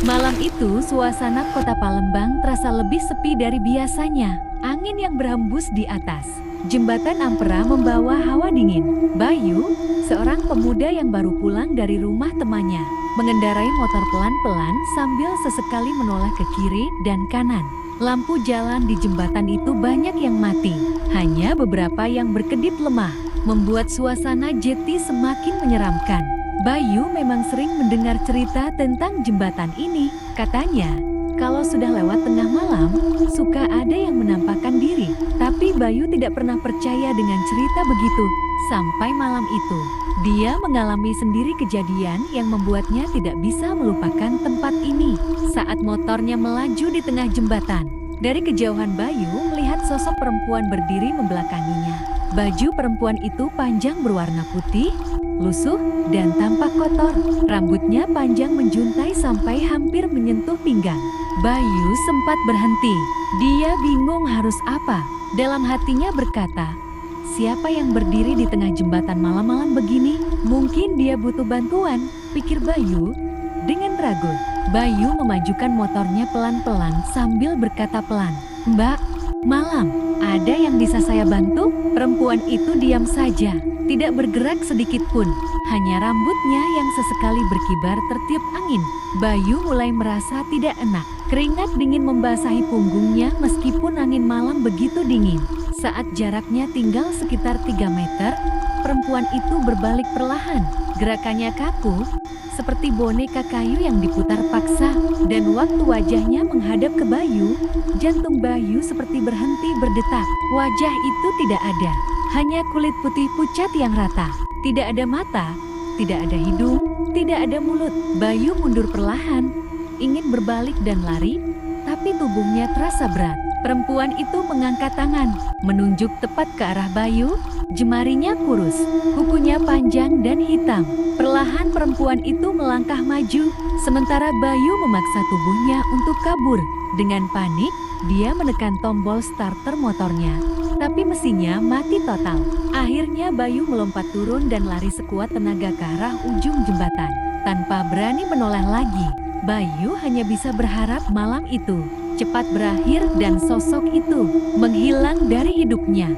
Malam itu, suasana kota Palembang terasa lebih sepi dari biasanya. Angin yang berhembus di atas jembatan Ampera membawa hawa dingin. Bayu, seorang pemuda yang baru pulang dari rumah temannya, mengendarai motor pelan-pelan sambil sesekali menoleh ke kiri dan kanan. Lampu jalan di jembatan itu banyak yang mati, hanya beberapa yang berkedip lemah, membuat suasana jeti semakin menyeramkan. Bayu memang sering mendengar cerita tentang jembatan ini. Katanya, kalau sudah lewat tengah malam, suka ada yang menampakkan diri. Tapi Bayu tidak pernah percaya dengan cerita begitu. Sampai malam itu, dia mengalami sendiri kejadian yang membuatnya tidak bisa melupakan tempat ini. Saat motornya melaju di tengah jembatan, dari kejauhan Bayu melihat sosok perempuan berdiri membelakanginya. Baju perempuan itu panjang berwarna putih, lusuh, dan tampak kotor. Rambutnya panjang menjuntai sampai hampir menyentuh pinggang. Bayu sempat berhenti. Dia bingung harus apa. Dalam hatinya berkata, siapa yang berdiri di tengah jembatan malam-malam begini? Mungkin dia butuh bantuan, pikir Bayu. Dengan ragu, Bayu memajukan motornya pelan-pelan sambil berkata pelan, "Mbak, malam, ada yang bisa saya bantu?" Perempuan itu diam saja, tidak bergerak sedikit pun. Hanya rambutnya yang sesekali berkibar tertiup angin. Bayu mulai merasa tidak enak. Keringat dingin membasahi punggungnya meskipun angin malam begitu dingin. Saat jaraknya tinggal sekitar 3 meter, perempuan itu berbalik perlahan. Gerakannya kaku, seperti boneka kayu yang diputar paksa. Dan waktu wajahnya menghadap ke Bayu, jantung Bayu seperti berhenti berdetak. Wajah itu tidak ada, hanya kulit putih pucat yang rata. Tidak ada mata, tidak ada hidung, tidak ada mulut. Bayu mundur perlahan, ingin berbalik dan lari, tapi tubuhnya terasa berat. Perempuan itu mengangkat tangan, menunjuk tepat ke arah Bayu. Jemarinya kurus, kukunya panjang dan hitam. Perlahan perempuan itu melangkah maju, sementara Bayu memaksa tubuhnya untuk kabur. Dengan panik, dia menekan tombol starter motornya, tapi mesinnya mati total. Akhirnya Bayu melompat turun dan lari sekuat tenaga ke arah ujung jembatan. Tanpa berani menoleh lagi, Bayu hanya bisa berharap malam itu cepat berakhir dan sosok itu menghilang dari hidupnya.